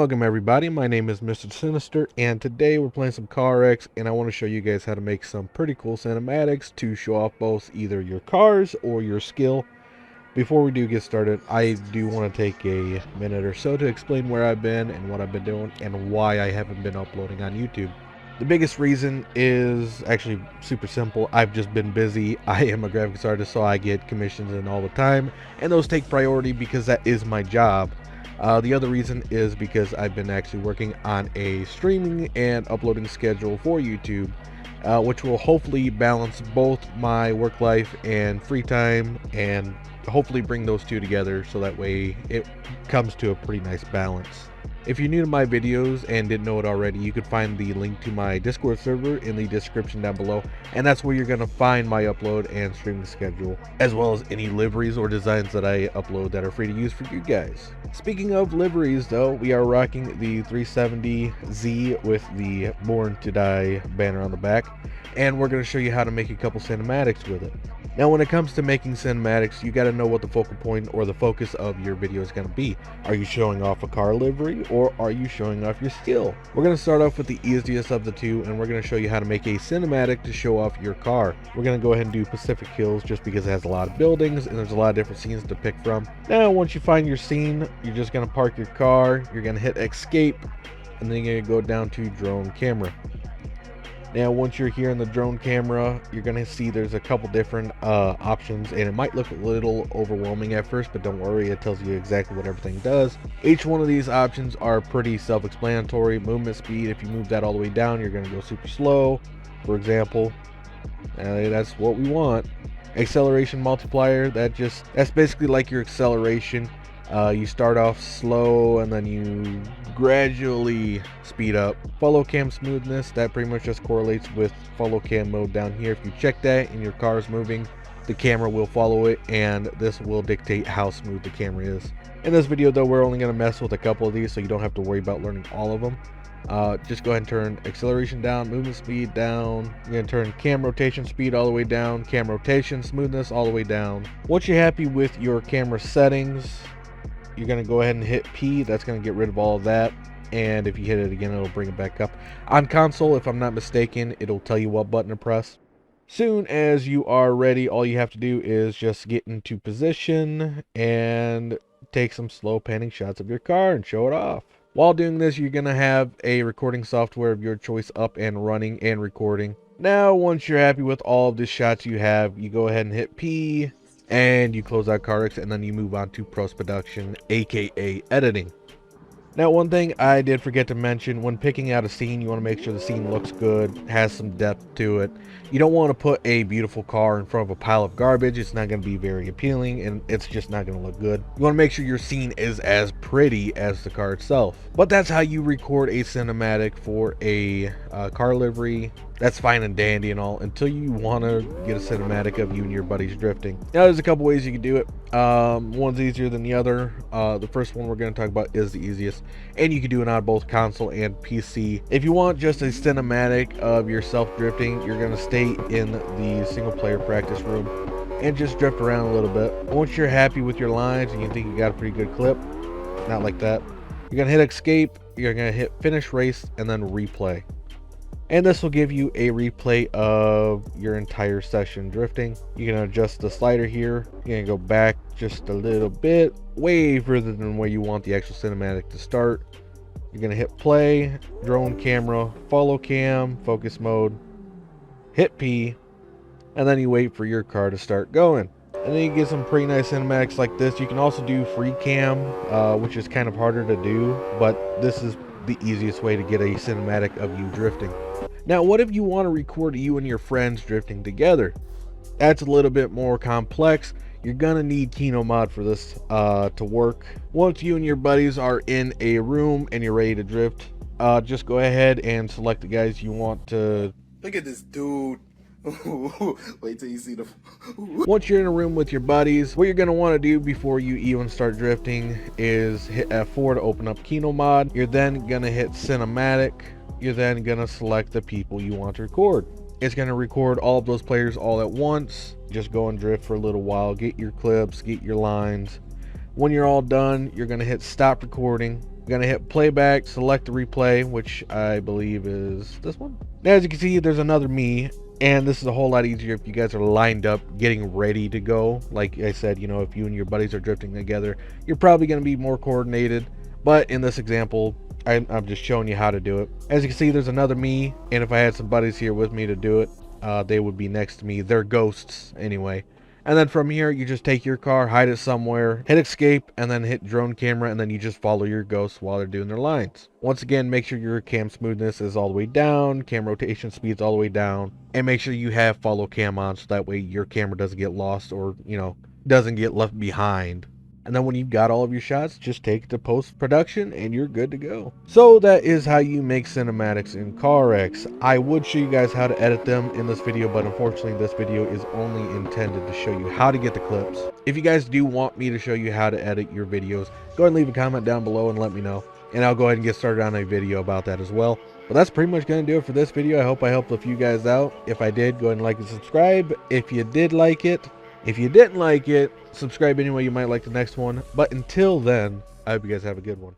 Welcome everybody, my name is Mr. Sinister, and today we're playing some CarX, and I want to show you guys how to make some pretty cool cinematics to show off both either your cars or your skill. Before we do get started, I do want to take a minute or so to explain where I've been and what I've been doing and why I haven't been uploading on YouTube. The biggest reason is actually super simple. I've just been busy. I am a graphics artist, so I get commissions in all the time, and those take priority because that is my job. The other reason is because I've been actually working on a streaming and uploading schedule for YouTube, which will hopefully balance both my work life and free time, and hopefully bring those two together so that way it comes to a pretty nice balance. If you're new to my videos and didn't know it already, you can find the link to my Discord server in the description down below, and that's where you're going to find my upload and streaming schedule, as well as any liveries or designs that I upload that are free to use for you guys. Speaking of liveries though, we are rocking the 370Z with the Born to Die banner on the back, and we're going to show you how to make a couple cinematics with it. Now when it comes to making cinematics, you got to know what the focal point or the focus of your video is going to be. Are you showing off a car livery, or are you showing off your skill? We're going to start off with the easiest of the two, and we're going to show you how to make a cinematic to show off your car. We're going to go ahead and do Pacific Hills just because it has a lot of buildings and there's a lot of different scenes to pick from. Now once you find your scene, you're just going to park your car, you're going to hit escape, and then you're going to go down to drone camera. Now once you're here in the drone camera, you're going to see there's a couple different options, and it might look a little overwhelming at first, but don't worry, it tells you exactly what everything does. Each one of these options are pretty self-explanatory. Movement speed, if you move that all the way down, you're going to go super slow, for example. That's what we want. Acceleration multiplier, that's basically like your acceleration. You start off slow and then you gradually speed up. Follow cam smoothness, that pretty much just correlates with follow cam mode down here. If you check that and your car is moving, the camera will follow it, and this will dictate how smooth the camera is. In this video though, we're only going to mess with a couple of these, so you don't have to worry about learning all of them. Just go ahead and turn acceleration down, movement speed down. You're going to turn cam rotation speed all the way down, cam rotation smoothness all the way down. Once you're happy with your camera settings, you're going to go ahead and hit P. That's going to get rid of all of that, and if you hit it again, it'll bring it back up. On console, if I'm not mistaken, it'll tell you what button to press. Soon as you are ready, all you have to do is just get into position and take some slow panning shots of your car and show it off. While doing this, you're going to have a recording software of your choice up and running and recording. Now once you're happy with all of the shots you have, you go ahead and hit P, and you close out CarX, and then you move on to post-production, aka editing. Now one thing I did forget to mention, when picking out a scene, you want to make sure the scene looks good, has some depth to it. You don't want to put a beautiful car in front of a pile of garbage. It's not going to be very appealing, and it's just not going to look good. You want to make sure your scene is as pretty as the car itself. But that's how you record a cinematic for a car livery. That's fine and dandy and all, until you want to get a cinematic of you and your buddies drifting. Now there's a couple ways you can do it. One's easier than the other. The first one we're going to talk about is the easiest, and you can do it on both console and PC. If you want just a cinematic of yourself drifting, you're going to stay in the single player practice room and just drift around a little bit. Once you're happy with your lines and you think you got a pretty good clip, not like that, you're going to hit escape, you're going to hit finish race, and then replay. And this will give you a replay of your entire session drifting. You can adjust the slider here. You're going to go back just a little bit, way further than where you want the actual cinematic to start. You're going to hit play, drone camera, follow cam, focus mode, hit P, and then you wait for your car to start going. And then you get some pretty nice cinematics like this. You can also do free cam, which is kind of harder to do, but this is the easiest way to get a cinematic of you drifting. Now what if you want to record you and your friends drifting together? That's a little bit more complex. You're gonna need Kino Mod for this to work. Once you and your buddies are in a room and you're ready to drift, just go ahead and select the guys you want to. Look at this dude. Wait till you see the. Once you're in a room with your buddies, what you're going to want to do before you even start drifting is hit F4 to open up Kino Mod. You're then going to hit Cinematic. You're then going to select the people you want to record. It's going to record all of those players all at once. Just go and drift for a little while, get your clips, get your lines. When you're all done, you're going to hit stop recording. I'm gonna hit playback, select the replay, which I believe is this one. Now, as you can see, there's another me, and this is a whole lot easier if you guys are lined up getting ready to go. Like I said, you know, if you and your buddies are drifting together, you're probably gonna be more coordinated. But in this example, I'm just showing you how to do it. As you can see, there's another me, and if I had some buddies here with me to do it, they would be next to me. They're ghosts anyway. And then from here, you just take your car, hide it somewhere, hit escape, and then hit drone camera, and then you just follow your ghosts while they're doing their lines. Once again, make sure your cam smoothness is all the way down, cam rotation speed's all the way down, and make sure you have follow cam on so that way your camera doesn't get lost or, you know, doesn't get left behind. And then when you've got all of your shots, just take it to post-production and you're good to go. So that is how you make cinematics in CarX. I would show you guys how to edit them in this video, but unfortunately this video is only intended to show you how to get the clips. If you guys do want me to show you how to edit your videos, go ahead and leave a comment down below and let me know. And I'll go ahead and get started on a video about that as well. But that's pretty much going to do it for this video. I hope I helped a few guys out. If I did, go ahead and like and subscribe. If you did like it, if you didn't like it, subscribe anyway, you might like the next one. But until then, I hope you guys have a good one.